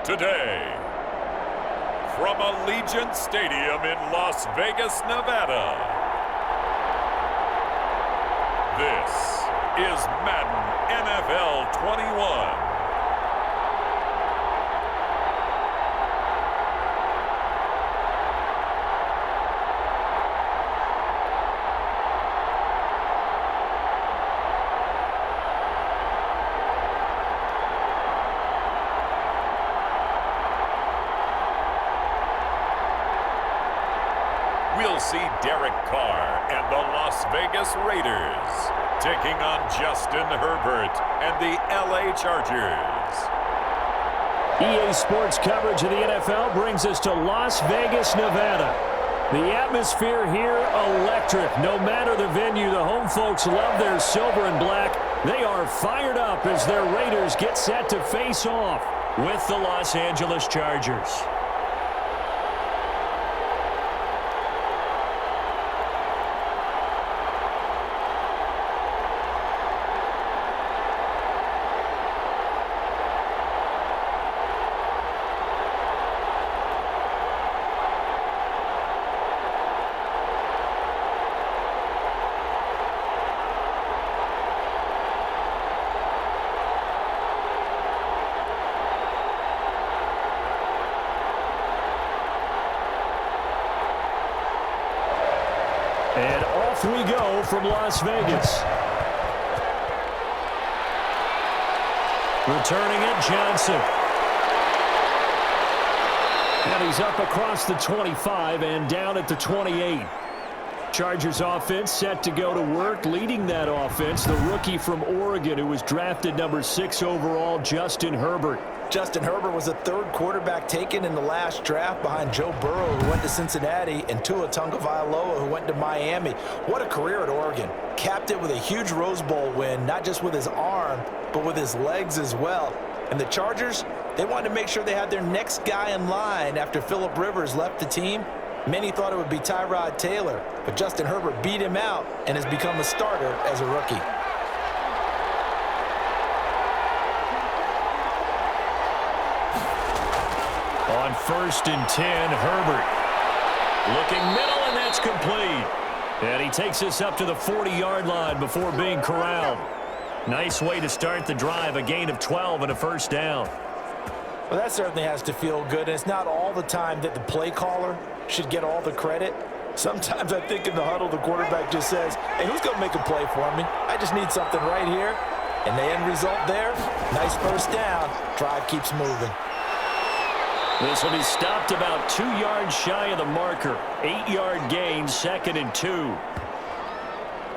Today, from Allegiant Stadium in Las Vegas, Nevada, this is Madden NFL 21. We'll see Derek Carr and the Las Vegas Raiders taking on Justin Herbert and the LA Chargers. EA Sports coverage of the NFL brings us to Las Vegas, Nevada. The atmosphere here, electric. No matter the venue, the home folks love their silver and black. They are fired up as their Raiders get set to face off with the Los Angeles Chargers. And off we go from Las Vegas. Returning it, Johnson. And he's up across the 25 and down at the 28. Chargers offense set to go to work. Leading that offense, the rookie from Oregon who was drafted number 6 overall, Justin Herbert. Justin Herbert was the third quarterback taken in the last draft behind Joe Burrow, who went to Cincinnati, and Tua Tagovailoa, who went to Miami. What a career at Oregon. Capped it with a huge Rose Bowl win, not just with his arm, but with his legs as well. And the Chargers, they wanted to make sure they had their next guy in line after Phillip Rivers left the team. Many thought it would be Tyrod Taylor, but Justin Herbert beat him out and has become a starter as a rookie. On 1st and 10, Herbert. Looking middle, and that's complete. And he takes us up to the 40-yard line before being corralled. Nice way to start the drive, a gain of 12 and a first down. Well, that certainly has to feel good, and it's not all the time that the play caller should get all the credit. Sometimes I think in the huddle, the quarterback just says, hey, who's going to make a play for me? I just need something right here. And the end result there, nice first down. Drive keeps moving. This will be stopped about 2 yards shy of the marker. 8-yard gain, 2nd and 2.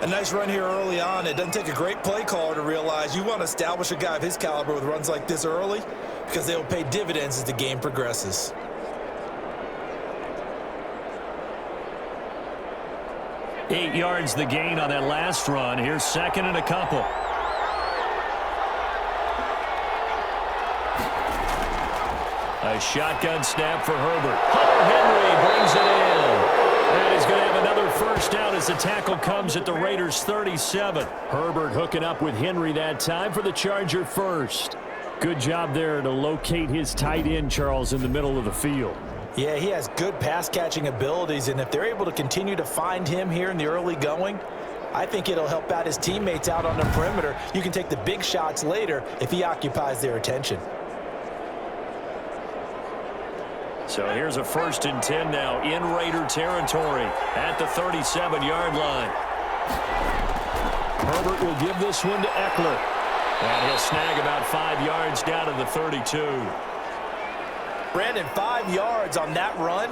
A nice run here early on. It doesn't take a great play caller to realize you want to establish a guy of his caliber with runs like this early because they will pay dividends as the game progresses. Eight yards the gain on that last run. Here's 2nd and a couple. A shotgun snap for Herbert. Hunter Henry brings it in. And he's going to have another first down as the tackle comes at the Raiders' 37. Herbert hooking up with Henry that time for the Charger first. Good job there to locate his tight end, Charles, in the middle of the field. Yeah, he has good pass-catching abilities, and if they're able to continue to find him here in the early going, I think it'll help out his teammates out on the perimeter. You can take the big shots later if he occupies their attention. So here's a 1st and 10 now in Raider territory at the 37-yard line. Herbert will give this one to Eckler. And he'll snag about 5 yards down to the 32. Brandon, 5 yards on that run.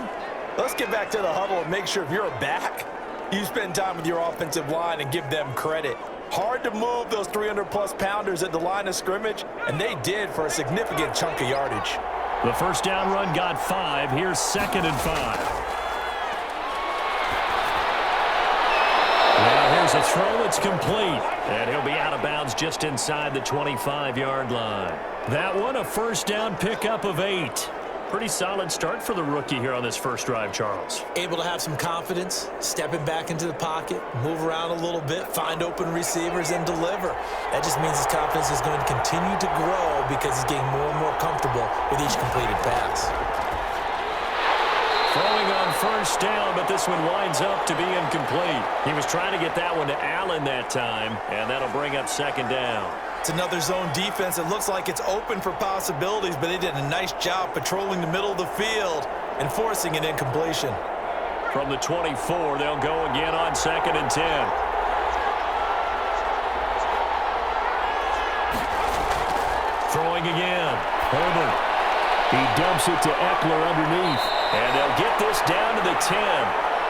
Let's get back to the huddle and make sure if you're a back, you spend time with your offensive line and give them credit. Hard to move those 300-plus pounders at the line of scrimmage, and they did for a significant chunk of yardage. The first down run got 5. Here's 2nd and 5. Now here's a throw that's complete. And he'll be out of bounds just inside the 25-yard line. That one a first down pickup of 8. Pretty solid start for the rookie here on this first drive, Charles. Able to have some confidence, stepping back into the pocket, move around a little bit, find open receivers, and deliver. That just means his confidence is going to continue to grow because he's getting more and more comfortable with each completed pass. Throwing on first down, but this one winds up to be incomplete. He was trying to get that one to Allen that time, and that'll bring up second down. It's another zone defense. It looks like it's open for possibilities, but they did a nice job patrolling the middle of the field and forcing an incompletion. From the 24, they'll go again on 2nd and 10. Throwing again. Herbert. He dumps it to Eckler underneath. And they'll get this down to the 10.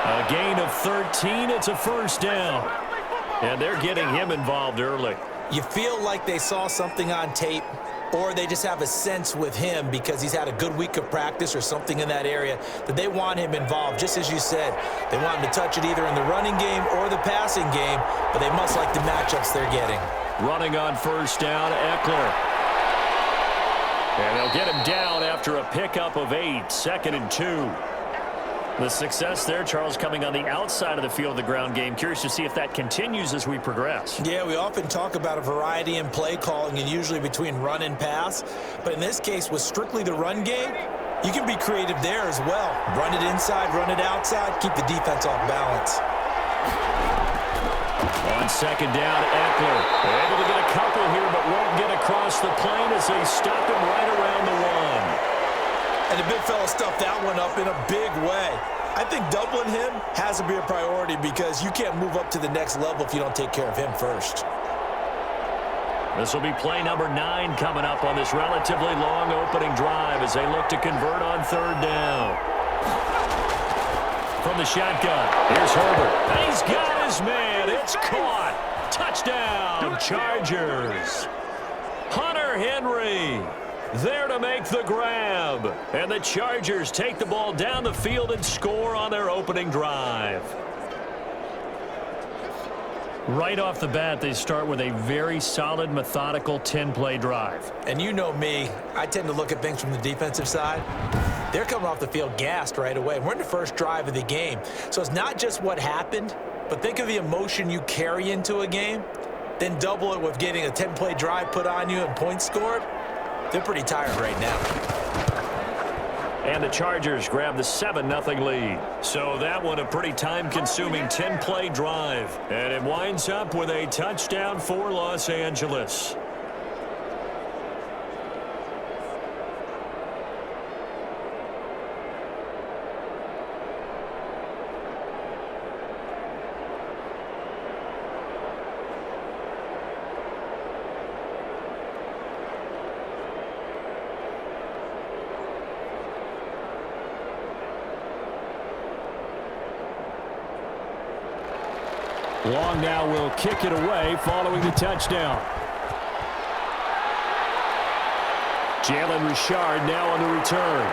A gain of 13. It's a first down. And they're getting him involved early. You feel like they saw something on tape, or they just have a sense with him because he's had a good week of practice or something in that area that they want him involved. Just as you said, they want him to touch it either in the running game or the passing game, but they must like the matchups they're getting. Running on first down, Eckler. And they'll get him down after a pickup of 8, 2nd and 2. The success there, Charles, coming on the outside of the field of the ground game. Curious to see if that continues as we progress. Yeah, we often talk about a variety in play calling and usually between run and pass. But in this case, with strictly the run game, you can be creative there as well. Run it inside, run it outside, keep the defense off balance. On second down, Eckler. Able to get a couple here, but won't get across the plane as they stop him right around the 1. And the big fella stuffed that one up in a big way. I think doubling him has to be a priority because you can't move up to the next level if you don't take care of him first. This will be play number 9 coming up on this relatively long opening drive as they look to convert on 3rd down. From the shotgun, here's Herbert. And he's got his man. It's caught. Touchdown, Chargers. Hunter Henry there to make the grab. And the Chargers take the ball down the field and score on their opening drive. Right off the bat, they start with a very solid, methodical 10-play drive. And you know me, I tend to look at things from the defensive side. They're coming off the field gassed right away. We're in the first drive of the game. So it's not just what happened, but think of the emotion you carry into a game, then double it with getting a 10-play drive put on you and points scored. They're pretty tired right now. And the Chargers grab the 7-0 lead. So that one a pretty time-consuming 10-play drive. And it winds up with a touchdown for Los Angeles. Long now will kick it away following the touchdown. Jalen Richard now on the return.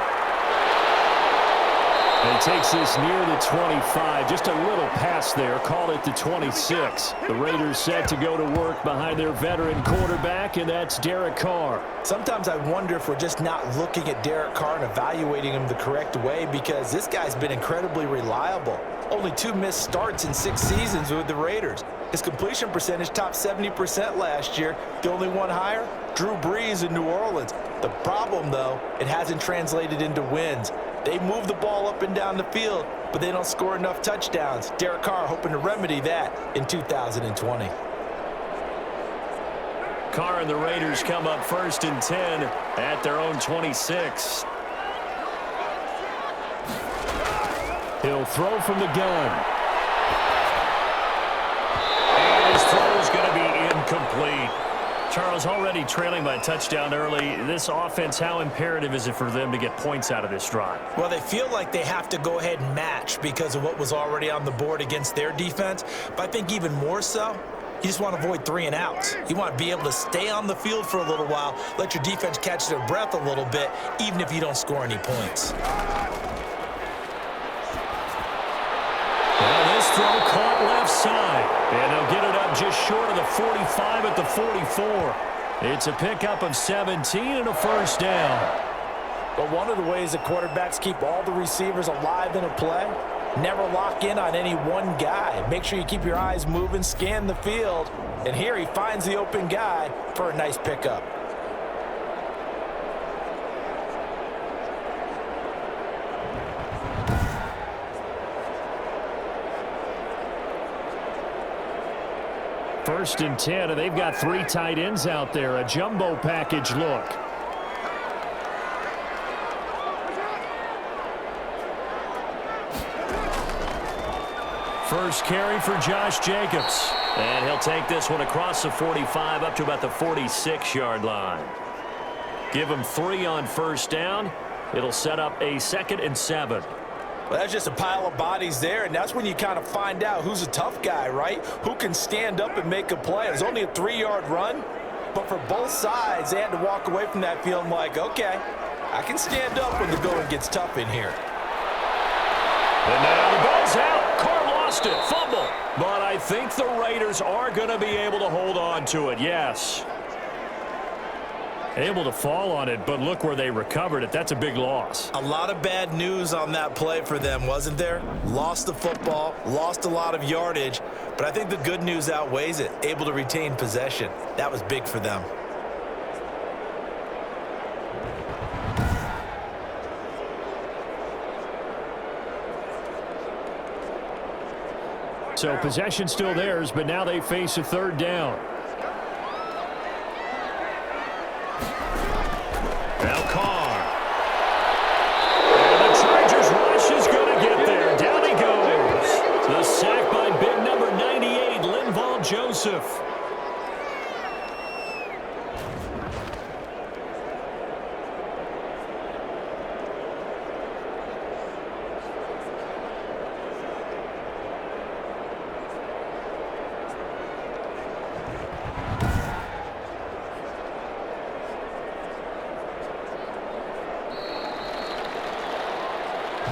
And he takes this near the 25. Just a little pass there. Called it the 26. The Raiders set to go to work behind their veteran quarterback, and that's Derek Carr. Sometimes I wonder if we're just not looking at Derek Carr and evaluating him the correct way because this guy's been incredibly reliable. Only 2 missed starts in 6 seasons with the Raiders. His completion percentage topped 70% last year. The only one higher, Drew Brees in New Orleans. The problem, though, it hasn't translated into wins. They move the ball up and down the field, but they don't score enough touchdowns. Derek Carr hoping to remedy that in 2020. Carr and the Raiders come up 1st and 10 at their own 26. He'll throw from the gun. And his throw is going to be incomplete. Charles, already trailing by a touchdown early. This offense, how imperative is it for them to get points out of this drive? Well, they feel like they have to go ahead and match because of what was already on the board against their defense. But I think even more so, you just want to avoid 3 and outs. You want to be able to stay on the field for a little while, let your defense catch their breath a little bit, even if you don't score any points. Well, this throw caught left side. And they'll get it up just short of the 45 at the 44. It's a pickup of 17 and a first down. But one of the ways that quarterbacks keep all the receivers alive in a play, never lock in on any one guy. Make sure you keep your eyes moving, scan the field, and here he finds the open guy for a nice pickup. First and 10, and they've got 3 tight ends out there. A jumbo package look. First carry for Josh Jacobs. And he'll take this one across the 45 up to about the 46-yard line. Give him 3 on first down. It'll set up a 2nd and 7. Well, that's just a pile of bodies there, and that's when you kind of find out who's a tough guy, right? Who can stand up and make a play. It was only a 3-yard run, but for both sides, they had to walk away from that feeling like, okay, I can stand up when the going gets tough in here. And now the ball's out. Carr lost it. Fumble. But I think the Raiders are going to be able to hold on to it, yes. Able to fall on it, but look where they recovered it. That's a big loss. A lot of bad news on that play for them, wasn't there? Lost the football, lost a lot of yardage, but I think the good news outweighs it. Able to retain possession. That was big for them. So possession still theirs, but now they face a 3rd down. Now Carr. And the Chargers rush is going to get there. Down he goes. The sack by big number 98, Linval Joseph.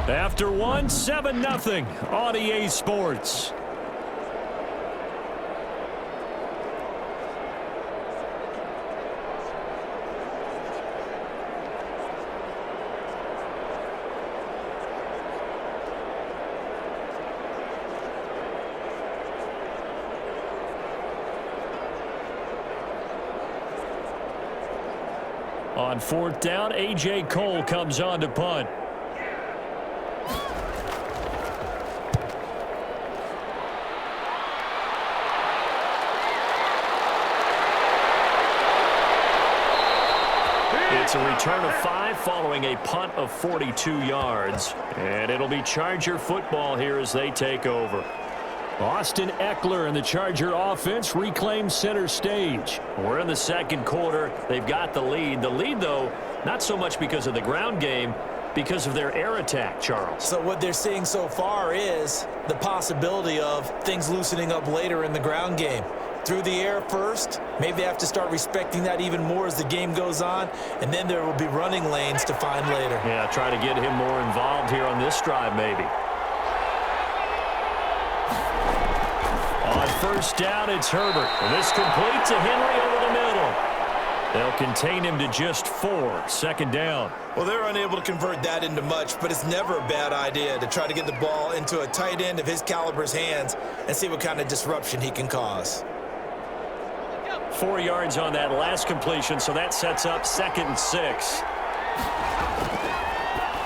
After one, 7-0 on EA Sports. On 4th down, A.J. Cole comes on to punt. It's a return of 5 following a punt of 42 yards. And it'll be Charger football here as they take over. Austin Eckler and the Charger offense reclaim center stage. We're in the 2nd quarter. They've got the lead. The lead, though, not so much because of the ground game, because of their air attack, Charles. So what they're seeing so far is the possibility of things loosening up later in the ground game. Through the air first, maybe they have to start respecting that even more as the game goes on, and then there will be running lanes to find later. Yeah, try to get him more involved here on this drive, maybe. On first down, it's Herbert. And this complete to Henry over the middle. They'll contain him to just 4. 2nd down. Well, they're unable to convert that into much, but it's never a bad idea to try to get the ball into a tight end of his caliber's hands and see what kind of disruption he can cause. 4 yards on that last completion, so that sets up 2nd and 6.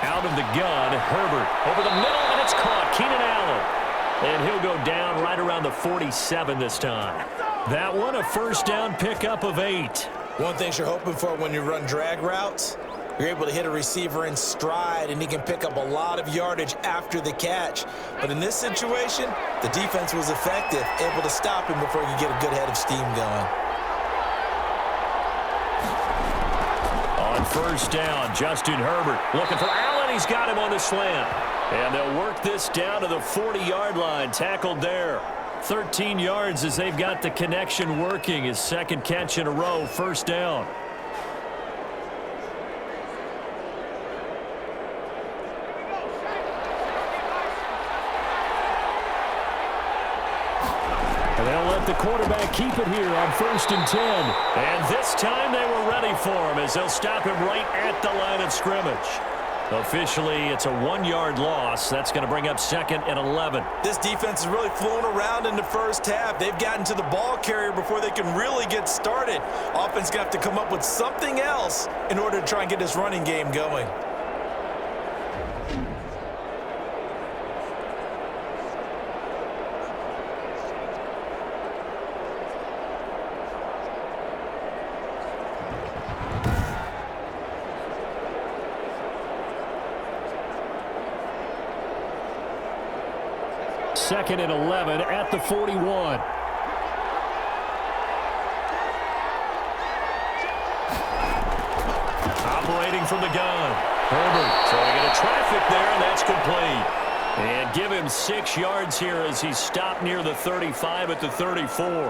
Out of the gun, Herbert over the middle, and it's caught. Keenan Allen. And he'll go down right around the 47 this time. That one, a first down pickup of 8. One thing you're hoping for when you run drag routes, you're able to hit a receiver in stride, and he can pick up a lot of yardage after the catch. But in this situation, the defense was effective, able to stop him before he could get a good head of steam going. On first down, Justin Herbert looking for Allen. He's got him on the slant. And they'll work this down to the 40-yard line. Tackled there. 13 yards as they've got the connection working. His 2nd catch in a row, first down. And they'll let the quarterback keep it here on 1st and 10. And this time they were ready for him as they'll stop him right at the line of scrimmage. Officially, it's a 1-yard loss. That's going to bring up 2nd and 11. This defense is really flown around in the first half. They've gotten to the ball carrier before they can really get started. Offense going to have to come up with something else in order to try and get this running game going. Second and 11 at the 41. Operating from the gun. Herbert trying to get a traffic there, and that's complete. And give him 6 yards here as he stopped near the 35 at the 34.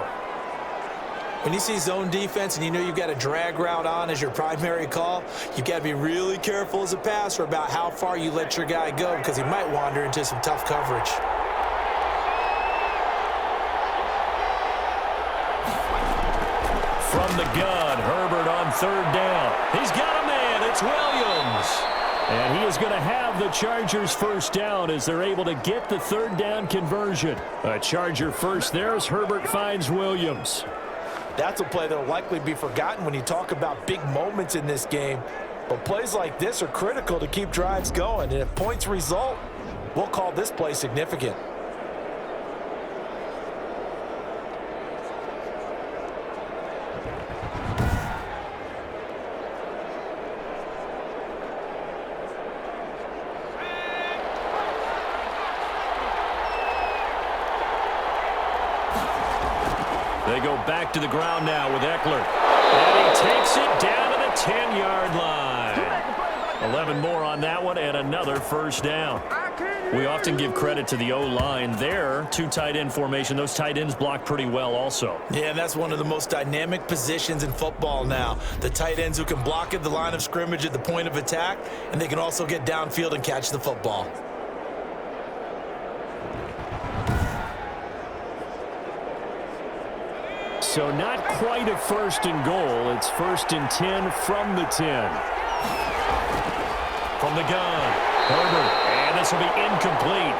When you see zone defense and you know you've got a drag route on as your primary call, you've got to be really careful as a passer about how far you let your guy go because he might wander into some tough coverage. From the gun, Herbert on 3rd down. He's got a man. It's Williams. And he is going to have the Chargers first down as they're able to get the 3rd down conversion. A Charger first there as Herbert finds Williams. That's a play that will likely be forgotten when you talk about big moments in this game. But plays like this are critical to keep drives going. And if points result, we'll call this play significant. They go back to the ground now with Eckler. And he takes it down to the 10-yard line. 11 more on that one and another first down. We often give credit to the O-line there. 2 tight end formation. Those tight ends block pretty well also. Yeah, and that's one of the most dynamic positions in football now. The tight ends who can block at the line of scrimmage at the point of attack, and they can also get downfield and catch the football. So not quite a 1st and goal. It's 1st and 10 from the 10. From the gun, Herbert, and this will be incomplete.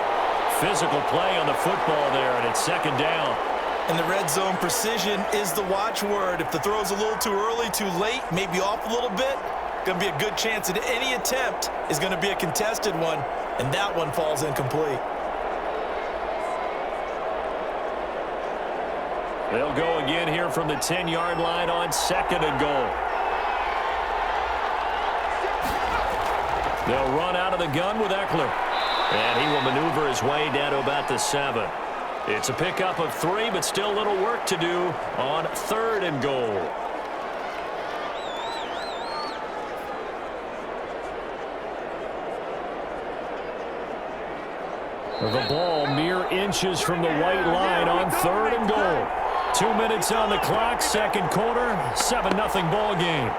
Physical play on the football there, and it's 2nd down. And the red zone precision is the watchword. If the throw's a little too early, too late, maybe off a little bit, going to be a good chance that any attempt is going to be a contested one, and that one falls incomplete. They'll go again here from the 10-yard line on 2nd and goal. They'll run out of the gun with Eckler. And he will maneuver his way down to about the 7. It's a pickup of 3, but still a little work to do on 3rd and goal. The ball mere inches from the white line on 3rd and goal. 2 minutes on the clock, 2nd quarter, 7-0 ball game.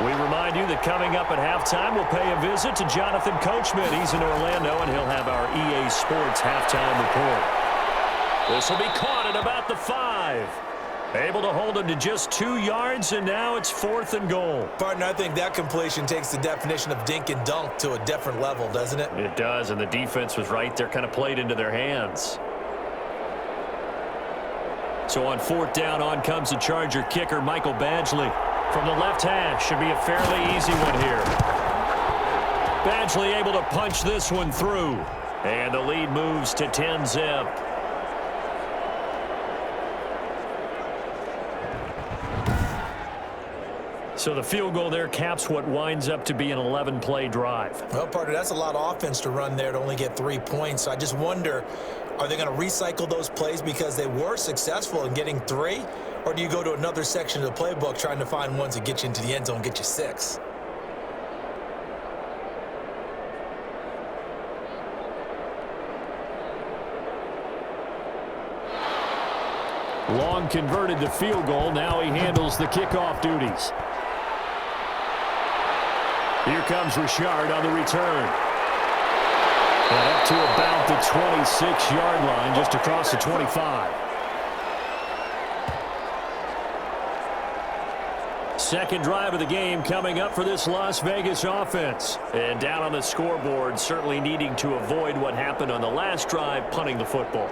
We remind you that coming up at halftime, we'll pay a visit to Jonathan Coachman. He's in Orlando, and he'll have our EA Sports halftime report. This will be caught at about the 5. Able to hold him to just 2 yards, and now it's 4th and goal. Partner, I think that completion takes the definition of dink and dunk to a different level, doesn't it? It does, and the defense was right there, kind of played into their hands. So on 4th down, on comes the Charger kicker, Michael Badgley. From the left hash, should be a fairly easy one here. Badgley able to punch this one through. And the lead moves to 10-zip. So the field goal there caps what winds up to be an 11-play drive. Well, partner, that's a lot of offense to run there to only get 3 points. So I just wonder, are they going to recycle those plays because they were successful in getting 3? Or do you go to another section of the playbook trying to find ones that get you into the end zone and get you 6? Long converted the field goal. Now he handles the kickoff duties. Here comes Richard on the return. And up to about the 26-yard line, just across the 25. Second drive of the game coming up for this Las Vegas offense. And down on the scoreboard, certainly needing to avoid what happened on the last drive, punting the football.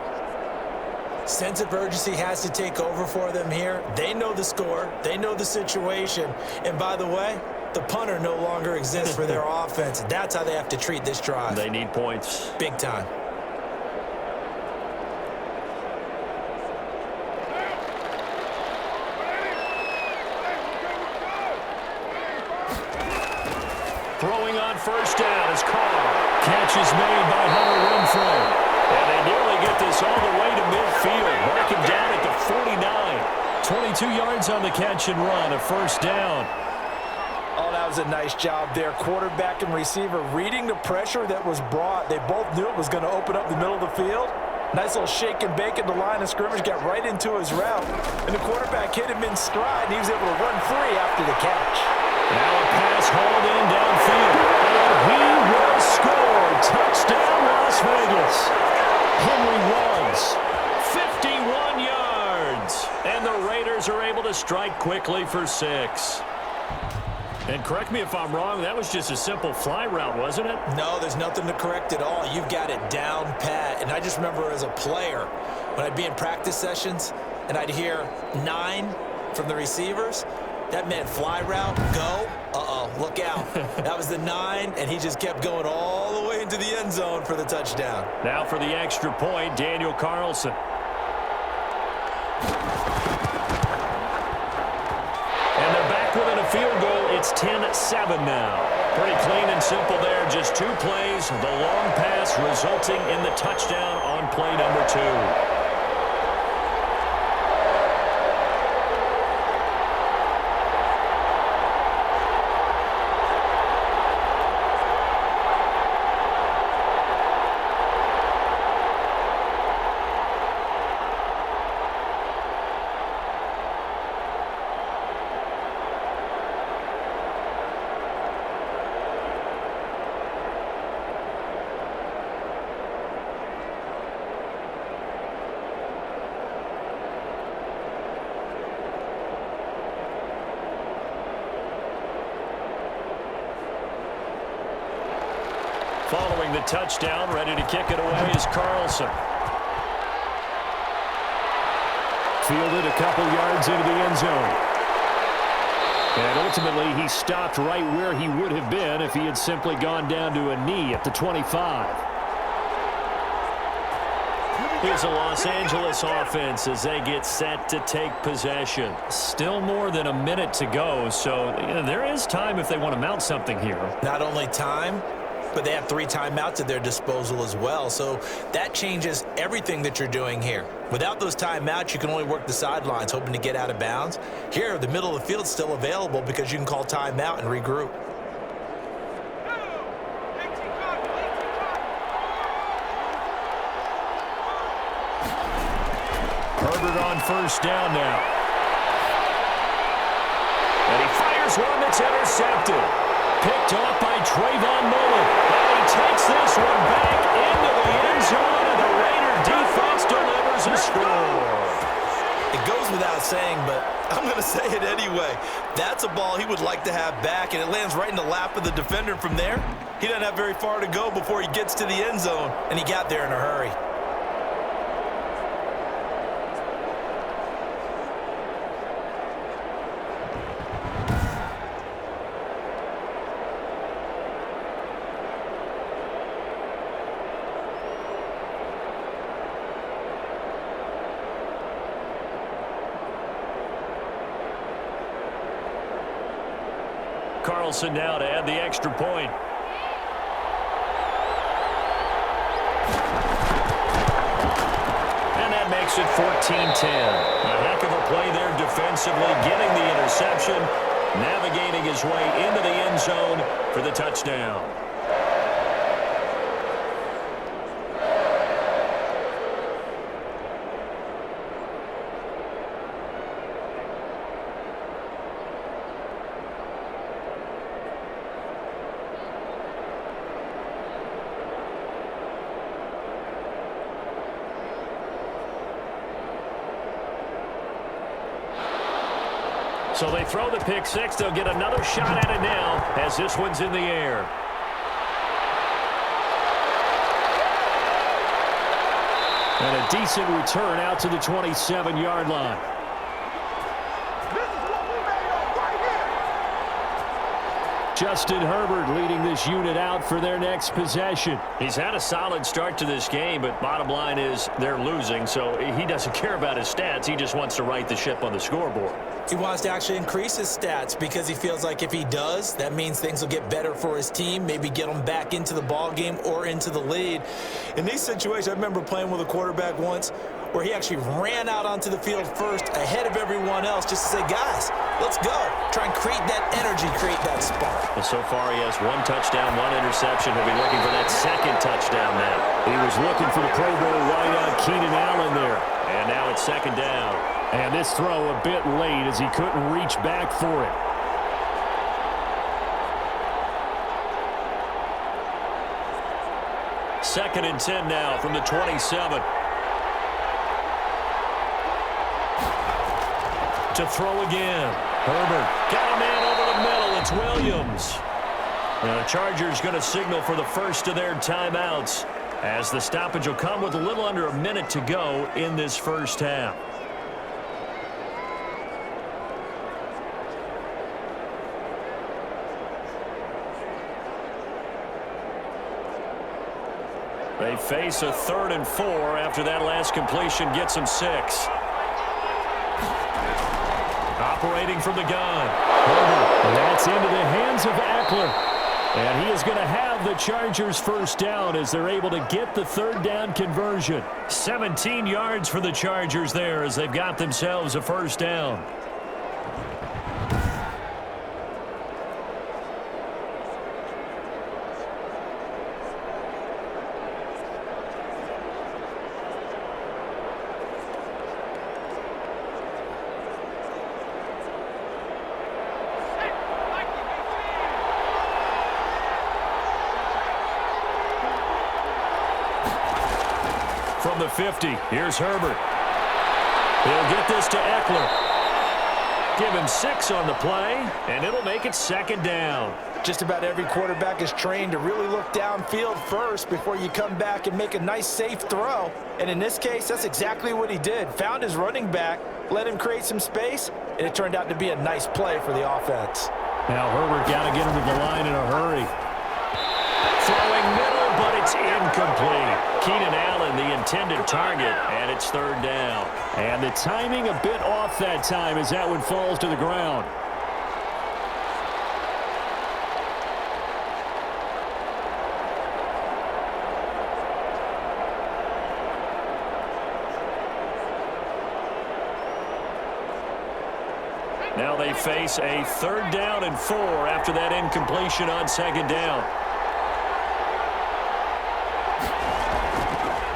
Sense of urgency has to take over for them here. They know the score. They know the situation. And by the way, the punter no longer exists for their offense. That's how they have to treat this drive. They need points. Big time. Throwing on first down is Carr. Catch is made by Hunter Renfrow. And they nearly get this all the way to midfield. Mark him down at the 49. 22 yards on the catch and run, a first down. Oh, that was a nice job there. Quarterback and receiver reading the pressure that was brought. They both knew it was going to open up the middle of the field. Nice little shake and bake at the line of scrimmage, got right into his route. And the quarterback hit him in stride, and he was able to run free after the catch. Now a pass hauled in downfield. And he will score. Touchdown, Las Vegas. Henry runs 51 yards. And the Raiders are able to strike quickly for 6. And correct me if I'm wrong, that was just a simple fly route, wasn't it? No, there's nothing to correct at all. You've got it down pat. And I just remember as a player, when I'd be in practice sessions and I'd hear 9 from the receivers, that meant fly route, go, look out. That was the 9, and he just kept going all the way into the end zone for the touchdown. Now for the extra point, Daniel Carlson. And they're back within a field goal. It's 10-7 now. Pretty clean and simple there. Just 2 plays. The long pass resulting in the touchdown on play number 2. Following the touchdown, ready to kick it away is Carlson. Fielded a couple yards into the end zone. And ultimately, he stopped right where he would have been if he had simply gone down to a knee at the 25. Here's a Los Angeles offense as they get set to take possession. Still more than a minute to go, so there is time if they want to mount something here. Not only time, but they have 3 timeouts at their disposal as well. So that changes everything that you're doing here. Without those timeouts, you can only work the sidelines, hoping to get out of bounds. Here, the middle of the field's still available because you can call timeout and regroup. Herbert on first down now. And he fires one that's intercepted. Picked off by Trayvon Mullen. And he takes this one back into the end zone, and the Raider defense delivers a score. It goes without saying, but I'm going to say it anyway. That's a ball he would like to have back, and it lands right in the lap of the defender from there. He doesn't have very far to go before he gets to the end zone, and he got there in a hurry. Carlson now to add the extra point. And that makes it 14-10. A heck of a play there defensively, getting the interception, navigating his way into the end zone for the touchdown. So they throw the pick six. They'll get another shot at it now as this one's in the air. And a decent return out to the 27-yard line. Justin Herbert leading this unit out for their next possession. He's had a solid start to this game, but bottom line is they're losing, so he doesn't care about his stats. He just wants to right the ship on the scoreboard. He wants to actually increase his stats because he feels like if he does, that means things will get better for his team, maybe get them back into the ball game or into the lead. In these situations, I remember playing with a quarterback once where he actually ran out onto the field first ahead of everyone else just to say, guys, let's go. Try and create that energy, create that spark. Well, so far he has one touchdown, one interception. He'll be looking for that second touchdown now. He was looking for the Pro Bowl wideout Keenan Allen there. And now it's second down. And this throw a bit late as he couldn't reach back for it. Second and 10 now from the 27. To throw again. Herbert got a man over the middle. It's Williams. Now the Chargers going to signal for the first of their timeouts as the stoppage will come with a little under a minute to go in this first half. They face a 3rd and 4 after that last completion gets them 6. Operating from the gun. Herbert, and that's into the hands of Eckler. And he is going to have the Chargers first down as they're able to get the 3rd down conversion. 17 yards for the Chargers there as they've got themselves a first down. From the 50, here's Herbert. He'll get this to Eckler. Give him 6 on the play, and it'll make it second down. Just about every quarterback is trained to really look downfield first before you come back and make a nice, safe throw. And in this case, that's exactly what he did. Found his running back, let him create some space, and it turned out to be a nice play for the offense. Now Herbert got to get him to the line in a hurry. Throwing middle, but it's incomplete. Keenan Allen, the intended target, and it's 3rd down. And the timing a bit off that time as that one falls to the ground. Now they face a 3rd down and 4 after that incompletion on 2nd down.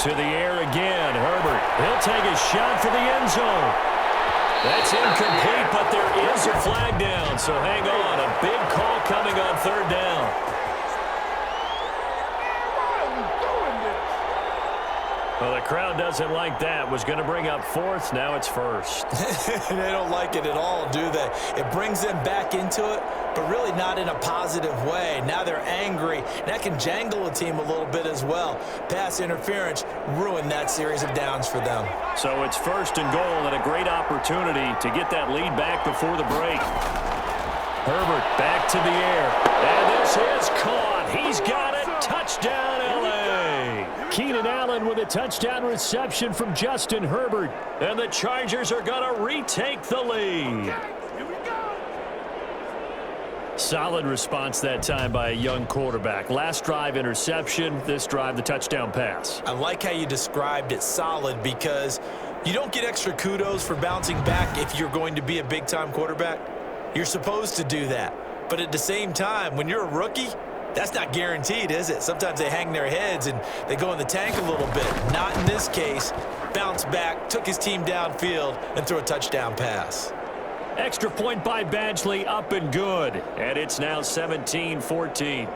To the air again, Herbert. He'll take a shot for the end zone. That's incomplete, but there is a flag down, so hang on. A big call coming on 3rd down. Well, the crowd doesn't like that. Was going to bring up 4th. Now it's 1st. They don't like it at all, do they? It brings them back into it, but really not in a positive way. Now they're angry. That can jangle a team a little bit as well. Pass interference ruined that series of downs for them. So it's 1st and goal and a great opportunity to get that lead back before the break. Herbert back to the air. And this is caught. He's got it. Touchdown, L.A. Keenan Allen with a touchdown reception from Justin Herbert. And the Chargers are going to retake the lead. Solid response that time by a young quarterback. Last drive, interception. This drive, the touchdown pass. I like how you described it, solid, because you don't get extra kudos for bouncing back if you're going to be a big-time quarterback. You're supposed to do that. But at the same time, when you're a rookie, that's not guaranteed, is it? Sometimes they hang their heads and they go in the tank a little bit. Not in this case. Bounced back, took his team downfield, and threw a touchdown pass. Extra point by Badgley, up and good. And it's now 17-14.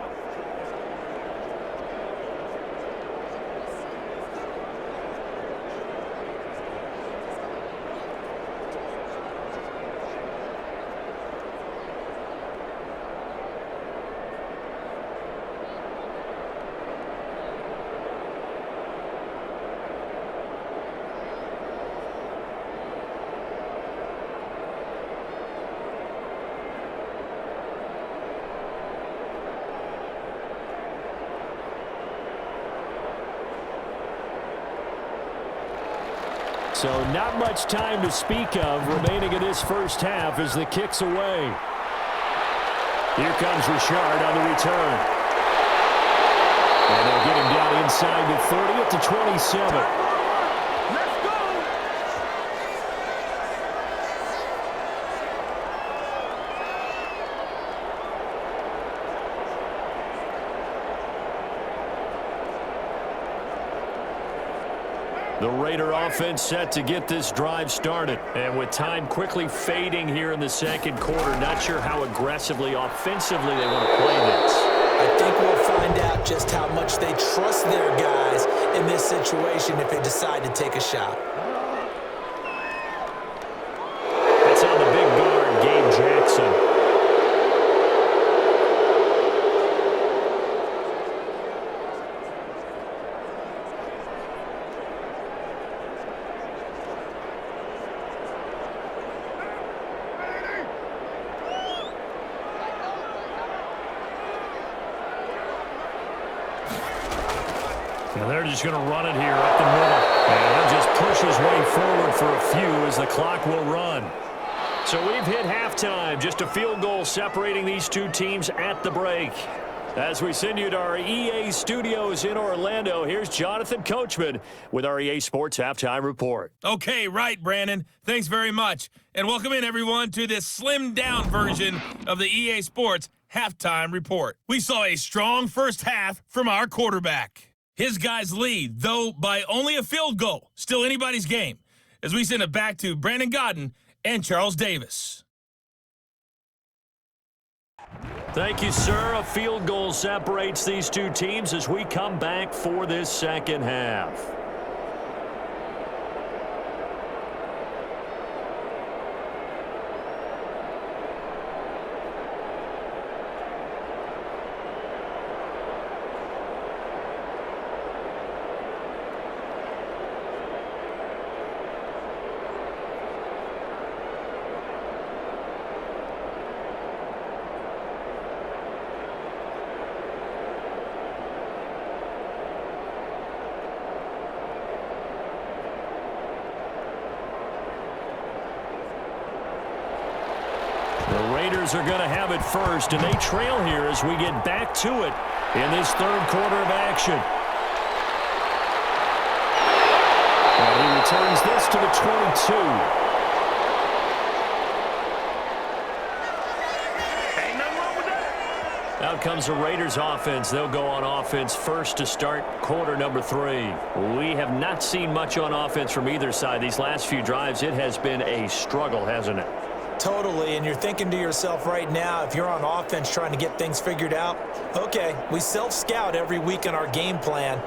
So not much time to speak of remaining in this first half as the kick's away. Here comes Richard on the return. And they'll get him down inside the 30 at the 27. The Raider offense set to get this drive started. And with time quickly fading here in the second quarter, not sure how aggressively, offensively they want to play this. I think we'll find out just how much they trust their guys in this situation if they decide to take a shot. That's on the big guard, Gabe Jackson. And they're just going to run it here up the middle. And he'll just push his way forward for a few as the clock will run. So we've hit halftime. Just a field goal separating these two teams at the break. As we send you to our EA studios in Orlando, here's Jonathan Coachman with our EA Sports Halftime Report. Okay, right, Brandon. Thanks very much. And welcome in, everyone, to this slimmed-down version of the EA Sports Halftime Report. We saw a strong first half from our quarterback. His guys lead, though by only a field goal. Still anybody's game. As we send it back to Brandon Gaudin and Charles Davis. Thank you, sir. A field goal separates these two teams as we come back for this second half. The Raiders are going to have it first, and they trail here as we get back to it in this third quarter of action. And he returns this to the 22. Ain't nothing wrong with that. Out comes the Raiders offense. They'll go on offense first to start quarter number 3. We have not seen much on offense from either side. These last few drives, it has been a struggle, hasn't it? Totally, and you're thinking to yourself right now, if you're on offense trying to get things figured out, okay, we self-scout every week in our game plan.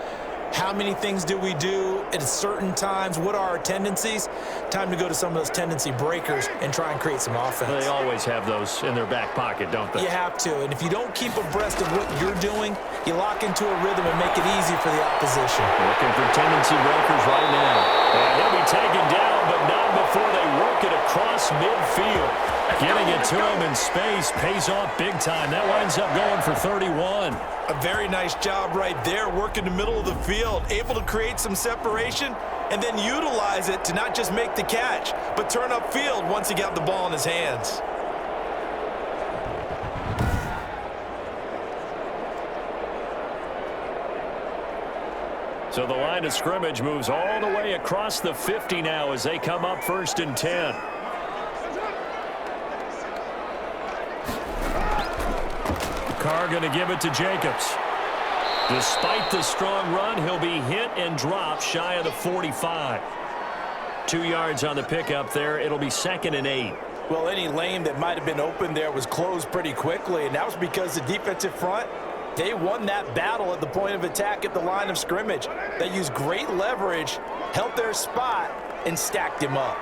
How many things do we do at certain times? What are our tendencies? Time to go to some of those tendency breakers and try and create some offense. They always have those in their back pocket, don't they? You have to, and if you don't keep abreast of what you're doing, you lock into a rhythm and make it easy for the opposition. Looking for tendency breakers right now. And he'll be taken down, but not before they work it across midfield. Getting it to him in space pays off big time. That winds up going for 31. A very nice job right there, working the middle of the field, able to create some separation and then utilize it to not just make the catch, but turn upfield once he got the ball in his hands. So the line of scrimmage moves all the way across the 50 now as they come up 1st and 10. Carr going to give it to Jacobs. Despite the strong run, he'll be hit and dropped shy of the 45. 2 yards on the pickup there. It'll be 2nd and 8. Well, any lane that might have been open there was closed pretty quickly, and that was because the defensive front, they won that battle at the point of attack at the line of scrimmage. They used great leverage, held their spot, and stacked him up.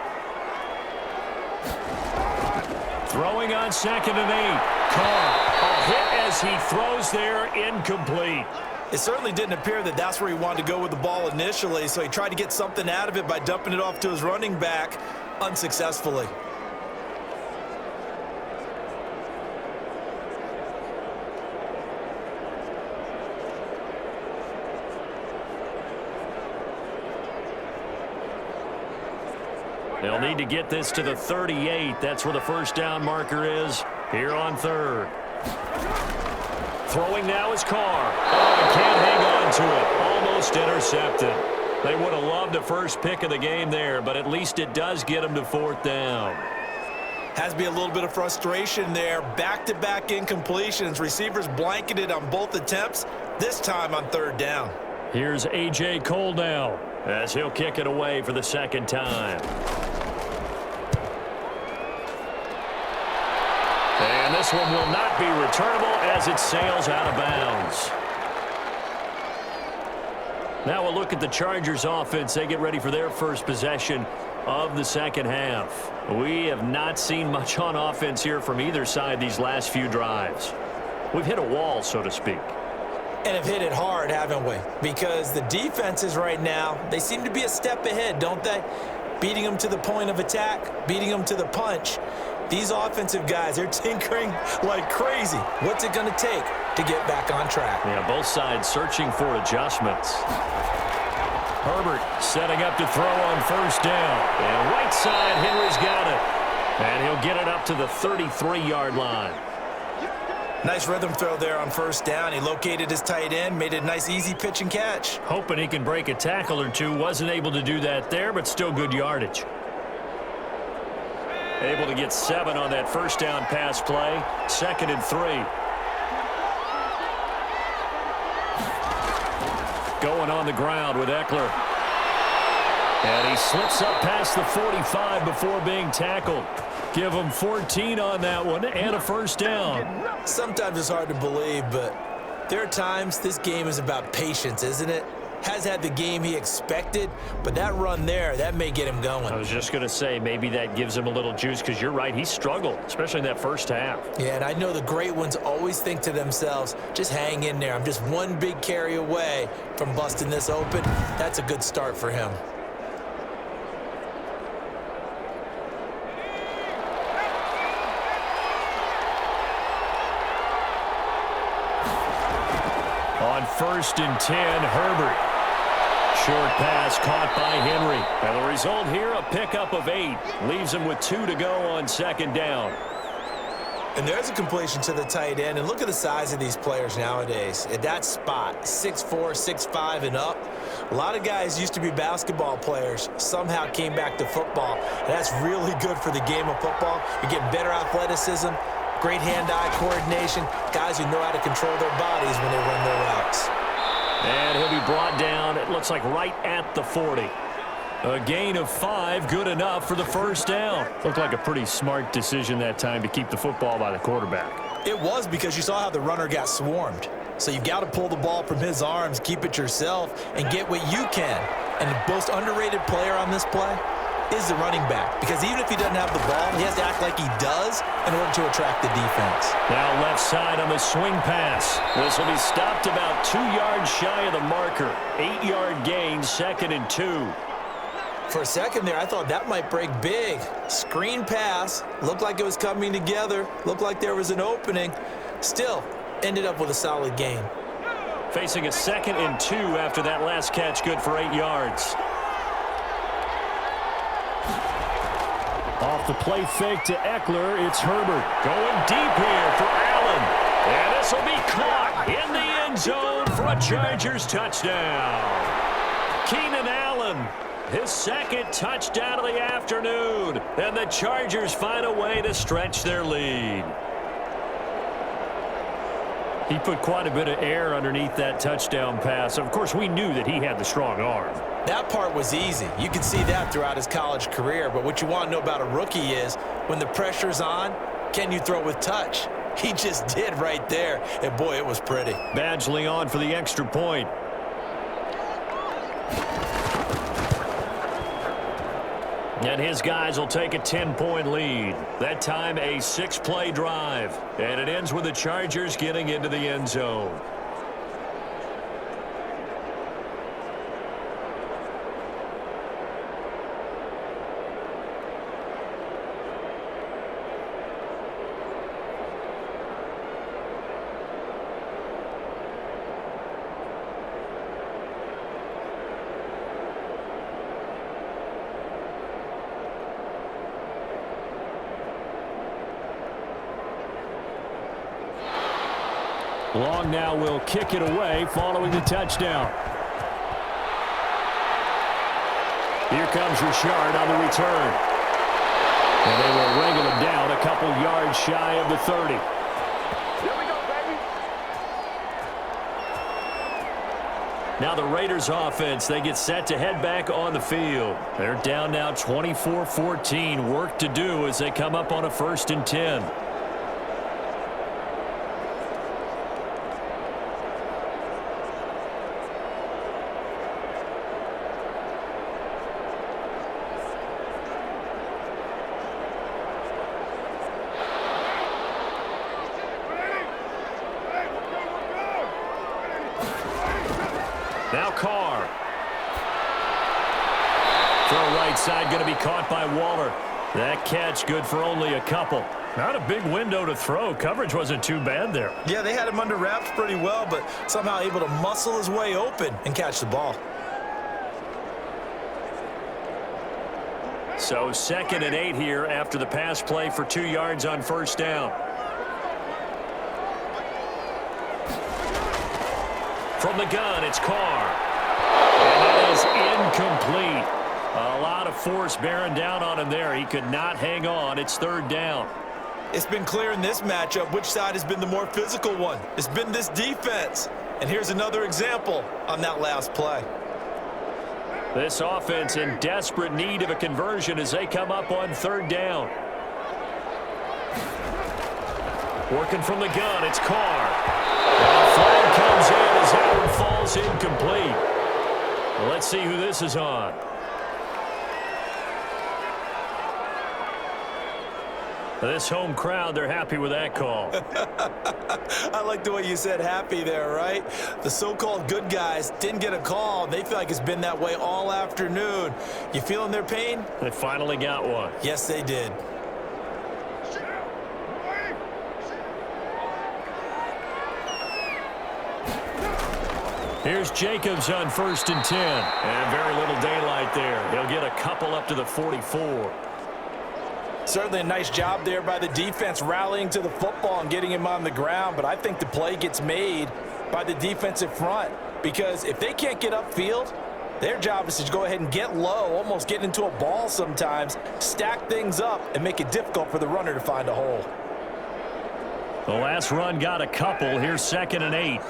Throwing on 2nd and 8. Carr, a hit as he throws there, incomplete. It certainly didn't appear that that's where he wanted to go with the ball initially, so he tried to get something out of it by dumping it off to his running back unsuccessfully. They'll need to get this to the 38. That's where the first down marker is here on third. Throwing now is Carr. Oh, and can't hang on to it. Almost intercepted. They would have loved a first pick of the game there, but at least it does get them to fourth down. Has to be a little bit of frustration there. Back-to-back incompletions. Receivers blanketed on both attempts, this time on third down. Here's A.J. Cole now as he'll kick it away for the second time. And this one will not be returnable as it sails out of bounds. Now we'll look at the Chargers offense. They get ready for their first possession of the second half. We have not seen much on offense here from either side these last few drives. We've hit a wall, so to speak. And have hit it hard, haven't we? Because the defenses right now, they seem to be a step ahead, don't they? Beating them to the point of attack, beating them to the punch. These offensive guys, they're tinkering like crazy. What's it going to take to get back on track? Yeah, both sides searching for adjustments. Herbert setting up to throw on first down. And right side, Henry's got it. And he'll get it up to the 33-yard line. Nice rhythm throw there on first down. He located his tight end, made it a nice easy pitch and catch. Hoping he can break a tackle or two. Wasn't able to do that there, but still good yardage. Able to get 7 on that first down pass play. 2nd and 3. Going on the ground with Eckler. And he slips up past the 45 before being tackled. Give him 14 on that one and a first down. Sometimes it's hard to believe, but there are times this game is about patience, isn't it? Has had the game he expected, but that run there, that may get him going. I was just going to say, maybe that gives him a little juice, because you're right, he struggled, especially in that first half. Yeah, and I know the great ones always think to themselves, just hang in there. I'm just one big carry away from busting this open. That's a good start for him. On 1st and 10, Herbert. Short pass caught by Henry. And the result here, a pickup of 8. Leaves him with 2 to go on 2nd down. And there's a completion to the tight end. And look at the size of these players nowadays. At that spot, 6'4", 6'5", and up. A lot of guys used to be basketball players, somehow came back to football. And that's really good for the game of football. You're getting better athleticism, great hand-eye coordination, guys who know how to control their bodies when they run their routes. And he'll be brought down, it looks like right at the 40. A gain of 5, good enough for the first down. Looked like a pretty smart decision that time to keep the football by the quarterback. It was, because you saw how the runner got swarmed. So you've got to pull the ball from his arms, keep it yourself, and get what you can. And the most underrated player on this play is the running back, because even if he doesn't have the ball, he has to act like he does in order to attract the defense. Now left side on the swing pass. This will be stopped about 2 yards shy of the marker. 8-yard gain, 2nd and 2. For a second there, I thought that might break big. Screen pass, looked like it was coming together, looked like there was an opening. Still, ended up with a solid gain. Facing a 2nd and 2 after that last catch, good for 8 yards. Off the play fake to Eckler, it's Herbert. Going deep here for Allen. And this will be caught in the end zone for a Chargers touchdown. Keenan Allen, his 2nd touchdown of the afternoon. And the Chargers find a way to stretch their lead. He put quite a bit of air underneath that touchdown pass. Of course, we knew that he had the strong arm. That part was easy. You can see that throughout his college career. But what you want to know about a rookie is, when the pressure's on, can you throw with touch? He just did right there. And boy, it was pretty. Badgley on for the extra point. And his guys will take a 10-point lead. That time a 6-play drive. And it ends with the Chargers getting into the end zone. Long now will kick it away following the touchdown. Here comes Richard on the return. And they will wrangle him down a couple yards shy of the 30. Now the Raiders offense, they get set to head back on the field. They're down now 24-14. Work to do as they come up on a 1st and 10. Now Carr. Throw right side going to be caught by Waller. That catch good for only a couple. Not a big window to throw. Coverage wasn't too bad there. Yeah, they had him under wraps pretty well, but somehow able to muscle his way open and catch the ball. So 2nd and 8 here after the pass play for 2 yards on 1st down. From the gun, it's Carr. And it is incomplete. A lot of force bearing down on him there. He could not hang on. It's 3rd down. It's been clear in this matchup which side has been the more physical one. It's been this defense. And here's another example on that last play. This offense in desperate need of a conversion as they come up on 3rd down. Working from the gun, it's Carr. And the flag comes in as Howard falls incomplete. Well, let's see who this is on. This home crowd, they're happy with that call. I like the way you said happy there, right? The so-called good guys didn't get a call. They feel like it's been that way all afternoon. You feeling their pain? They finally got one. Yes, they did. Here's Jacobs on 1st and 10. And very little daylight there. He'll get a couple up to the 44. Certainly a nice job there by the defense rallying to the football and getting him on the ground, but I think the play gets made by the defensive front because if they can't get upfield, their job is to go ahead and get low, almost get into a ball sometimes, stack things up, and make it difficult for the runner to find a hole. The last run got a couple. Here's 2nd and 8.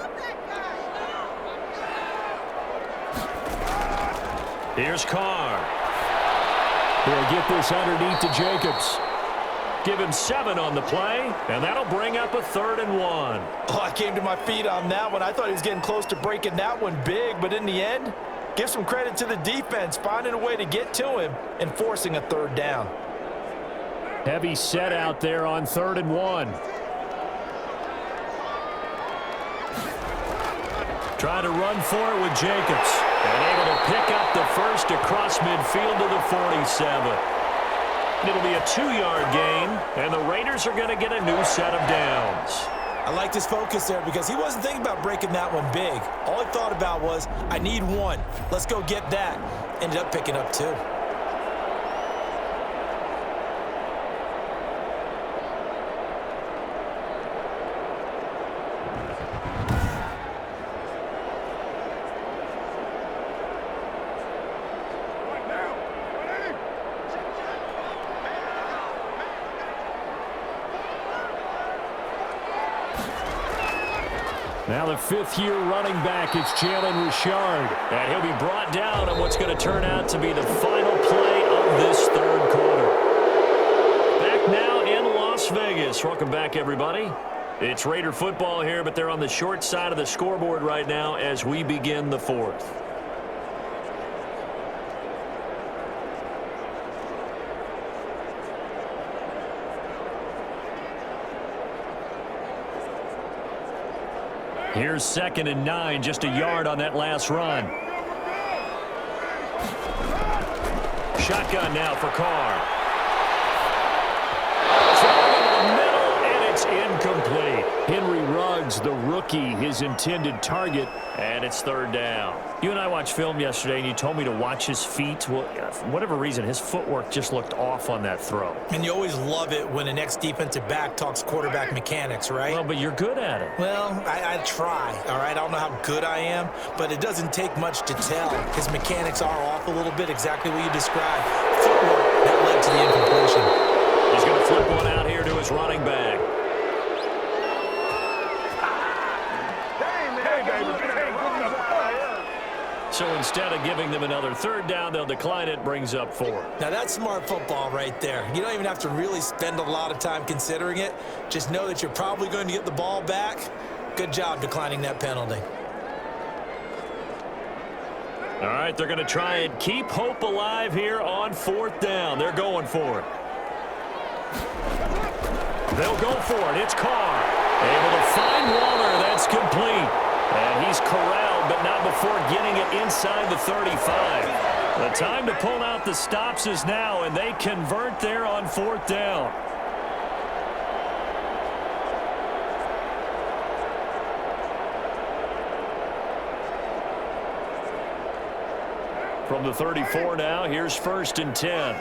Here's Carr. He'll get this underneath to Jacobs. Give him 7 on the play, and that'll bring up a 3rd and 1. Oh, I came to my feet on that one. I thought he was getting close to breaking that one big, but in the end, give some credit to the defense, finding a way to get to him and forcing a 3rd down. Heavy set out there on 3rd and 1. Trying to run for it with Jacobs. And able to pick up the first across midfield to the 47. It'll be a 2-yard gain, and the Raiders are going to get a new set of downs. I liked his focus there because he wasn't thinking about breaking that one big. All he thought about was, I need 1. Let's go get that. Ended up picking up 2. Now the 5th-year running back is Jalen Richard. And he'll be brought down on what's going to turn out to be the final play of this 3rd quarter. Back now in Las Vegas. Welcome back, everybody. It's Raider football here, but they're on the short side of the scoreboard right now as we begin the 4th. Here's 2nd and 9, just a yard on that last run. Shotgun now for Carr. Thrown in the middle, and it's incomplete. Henry Ruggs finds the rookie his intended target, and it's third down. You and I watched film yesterday, and you told me to watch his feet. Well, for whatever reason, his footwork just looked off on that throw. And you always love it when an ex-defensive back talks quarterback mechanics, right? Well, but you're good at it. Well, I try, all right? I don't know how good I am, but it doesn't take much to tell. His mechanics are off a little bit, exactly what you described. Footwork, that led to the incompletion. He's going to flip one out here to his running back. So instead of giving them another third down, they'll decline it, brings up 4. Now, that's smart football right there. You don't even have to really spend a lot of time considering it. Just know that you're probably going to get the ball back. Good job declining that penalty. All right, they're going to try and keep hope alive here on 4th down. They're going for it. They'll go for it. It's Carr. Able to find Waller. That's complete. And he's corralled, but not before getting it inside the 35. The time to pull out the stops is now, and they convert there on 4th down. From the 34 now, here's 1st and 10.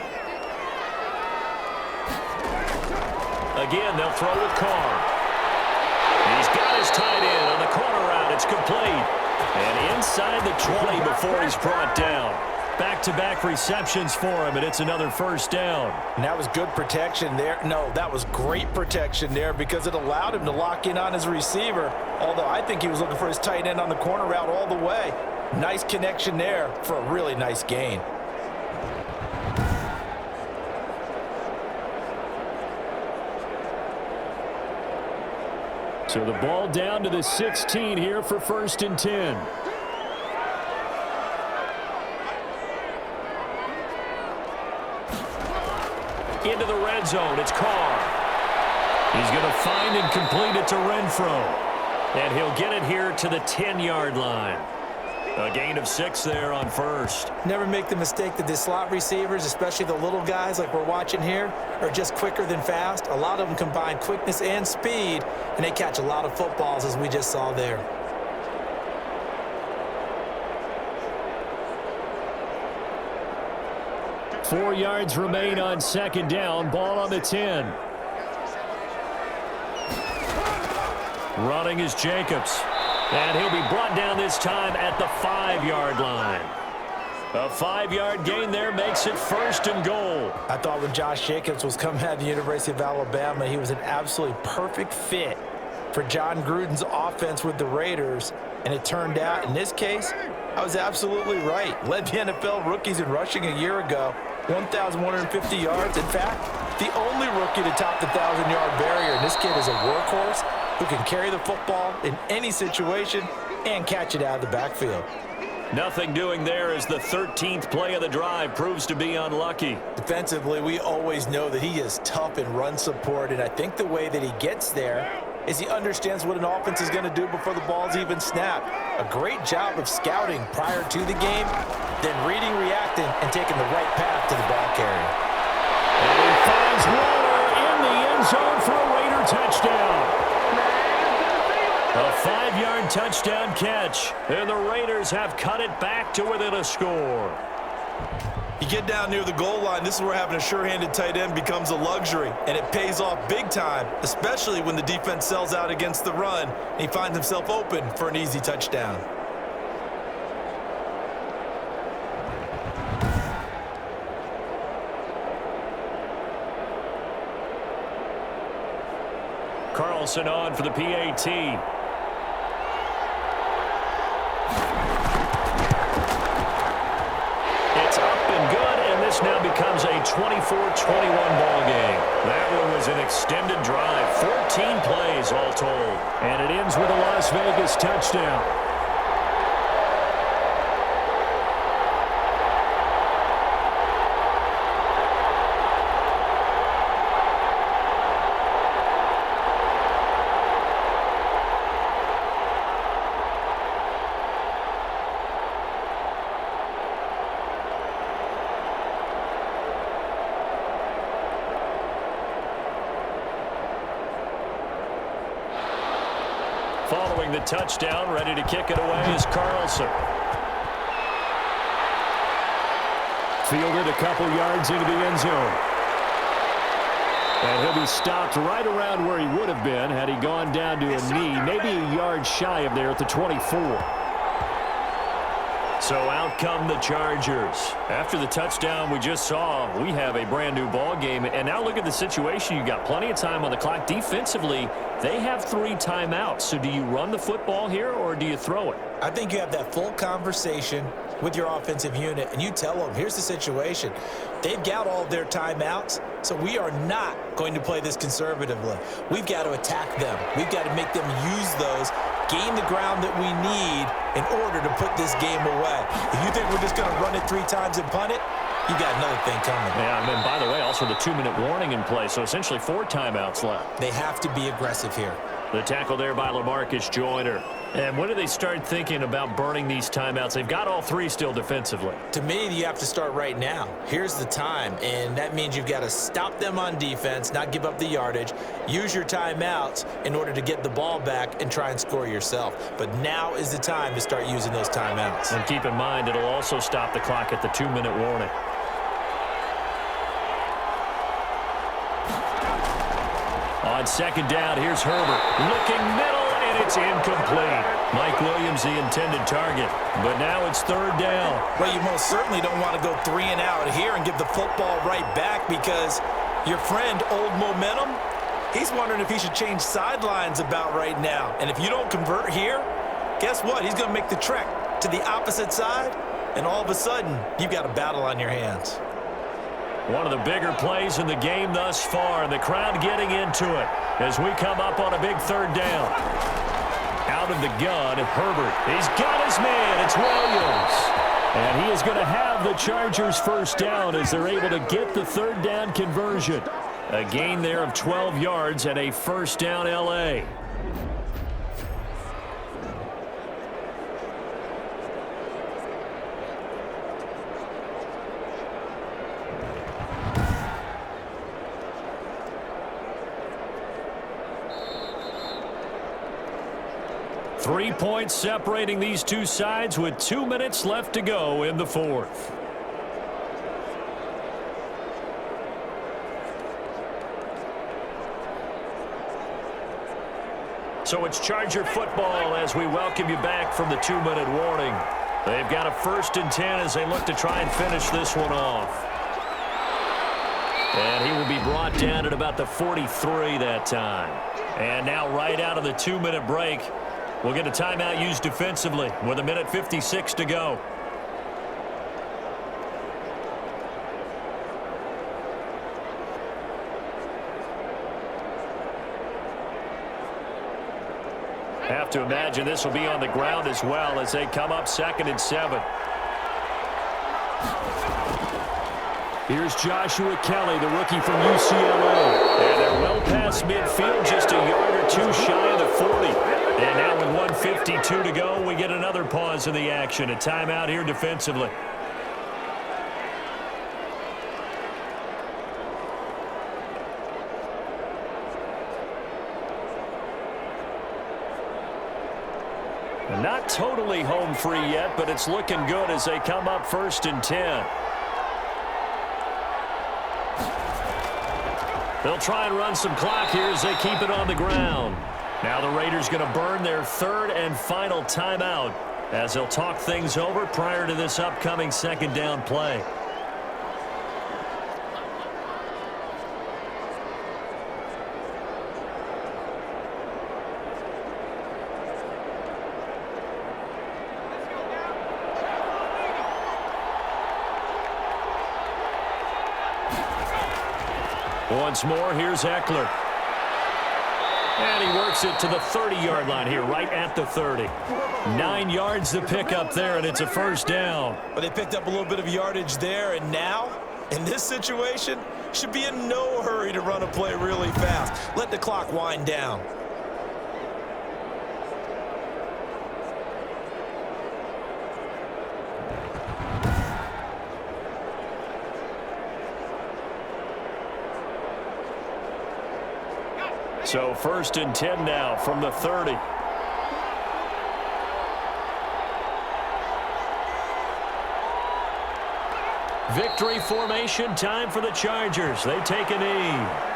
Again, they'll throw with Carr. He's got his tight end on the corner route. It's complete. And inside the 20 before he's brought down. Back-to-back receptions for him, and it's another 1st down. And that was good protection there. No, that was great protection there because it allowed him to lock in on his receiver, although I think he was looking for his tight end on the corner route all the way. Nice connection there for a really nice gain. So the ball down to the 16 here for 1st and 10. Into the red zone. It's Carr. He's going to find and complete it to Renfro. And he'll get it here to the 10-yard line. A gain of 6 there on 1st. Never make the mistake that the slot receivers, especially the little guys like we're watching here, are just quicker than fast. A lot of them combine quickness and speed, and they catch a lot of footballs, as we just saw there. Four yards remain on 2nd down. Ball on the 10. Running is Jacobs. And he'll be brought down this time at the 5-yard line. A 5-yard gain there makes it 1st and goal. I thought when Josh Jacobs was coming out of the University of Alabama, he was an absolutely perfect fit for John Gruden's offense with the Raiders. And it turned out, in this case, I was absolutely right. Led the NFL rookies in rushing a year ago, 1,150 yards. In fact, the only rookie to top the 1,000-yard barrier. And this kid is a workhorse who can carry the football in any situation and catch it out of the backfield. Nothing doing there as the 13th play of the drive proves to be unlucky. Defensively, we always know that he is tough in run support, and I think the way that he gets there is he understands what an offense is going to do before the ball's even snapped. A great job of scouting prior to the game, then reading, reacting, and taking the right path to the ball carrier. And he finds Waller in the end zone for a Raider touchdown. A 5-yard touchdown catch, and the Raiders have cut it back to within a score. You get down near the goal line, this is where having a sure-handed tight end becomes a luxury, and it pays off big time, especially when the defense sells out against the run, and he finds himself open for an easy touchdown. Carlson on for the PAT. Now becomes a 24-21 ball game. That one was an extended drive, 14 plays all told. And it ends with a Las Vegas touchdown. following the touchdown. Ready to kick it away is Carlson. Fielded a couple yards into the end zone. And he'll be stopped right around where he would have been had he gone down to a knee, maybe a yard shy of there at the 24. So out come the Chargers. After the touchdown we just saw, we have a brand new ball game. And now look at the situation. You've got plenty of time on the clock. Defensively, they have 3 timeouts. So do you run the football here or do you throw it? I think you have that full conversation with your offensive unit, and you tell them, here's the situation. They've got all of their timeouts, so we are not going to play this conservatively. We've got to attack them. We've got to make them use those, gain the ground that we need in order to put this game away. If you think we're just going to run it 3 times and punt it, you got another thing coming. Yeah, and then, by the way, also the 2-minute warning in play, so essentially 4 timeouts left. They have to be aggressive here. The tackle there by LaMarcus Joyner. And when do they start thinking about burning these timeouts? They've got all 3 still defensively. To me, you have to start right now. Here's the time, and that means you've got to stop them on defense, not give up the yardage, use your timeouts in order to get the ball back and try and score yourself. But now is the time to start using those timeouts. And keep in mind, it'll also stop the clock at the 2-minute warning. On second down, here's Herbert. Looking middle, and it's incomplete. Mike Williams, the intended target. But now it's 3rd down. Well, you most certainly don't want to go 3 and out here and give the football right back because your friend, Old Momentum, he's wondering if he should change sidelines about right now. And if you don't convert here, guess what? He's going to make the trek to the opposite side, and all of a sudden, you've got a battle on your hands. One of the bigger plays in the game thus far, and the crowd getting into it as we come up on a big 3rd down. Out of the gun, Herbert. He's got his man. It's Williams. And he is going to have the Chargers' 1st down as they're able to get the 3rd down conversion. A gain there of 12 yards and a 1st down L.A. Three points separating these two sides with 2 minutes left to go in the 4th. So it's Charger football as we welcome you back from the 2-minute warning. They've got a 1st and 10 as they look to try and finish this one off. And he will be brought down at about the 43 that time. And now right out of the 2-minute break, we'll get a timeout used defensively with 1:56 to go. Have to imagine this will be on the ground as well as they come up 2nd and 7. Here's Joshua Kelly, the rookie from UCLA. And they're well past midfield, just a yard or 2 shy of the 40. And now with 1:52 to go, we get another pause in the action. A timeout here defensively. Not totally home free yet, but it's looking good as they come up 1st and 10. They'll try and run some clock here as they keep it on the ground. Now the Raiders going to burn their 3rd and final timeout as they'll talk things over prior to this upcoming 2nd down play. Once more, here's Eckler. And he works it to the 30-yard line here, right at the 30. 9 yards to pick up there, and it's a 1st down. But they picked up a little bit of yardage there, and now, in this situation, should be in no hurry to run a play really fast. Let the clock wind down. So 1st and 10 now from the 30. Victory formation, time for the Chargers. They take a knee.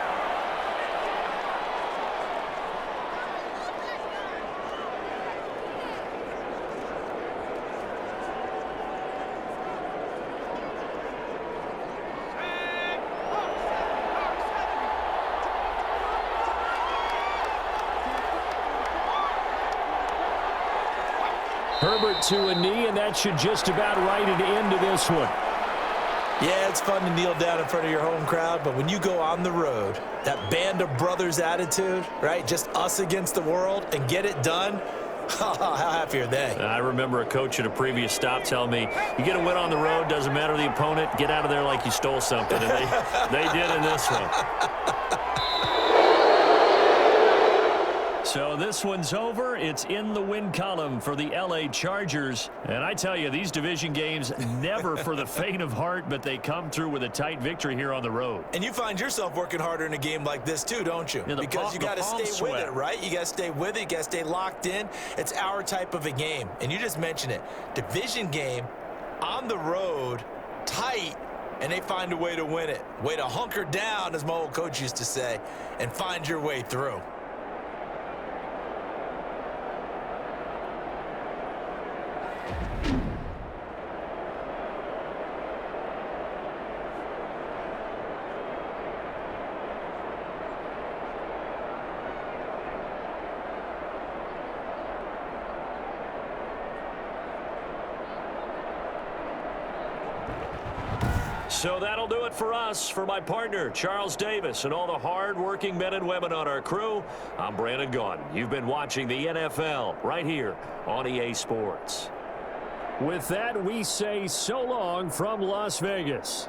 Herbert to a knee, and that should just about write it into this one. Yeah, it's fun to kneel down in front of your home crowd, but when you go on the road, that band of brothers attitude, right, just us against the world, and get it done, how happy are they? I remember a coach at a previous stop telling me, you get a win on the road, doesn't matter the opponent, get out of there like you stole something, and they did in this one. So this one's over. It's in the win column for the LA Chargers. And I tell you, these division games, never for the faint of heart, but they come through with a tight victory here on the road. And you find yourself working harder in a game like this too, don't you? Yeah, because you got to stay with it, right? You got to stay with it. You got to stay locked in. It's our type of a game. And you just mentioned it. Division game, on the road, tight, and they find a way to win it. Way to hunker down, as my old coach used to say, and find your way through. So that'll do it for us. For my partner, Charles Davis, and all the hard-working men and women on our crew, I'm Brandon Gaudin. You've been watching the NFL right here on EA Sports. With that, we say so long from Las Vegas.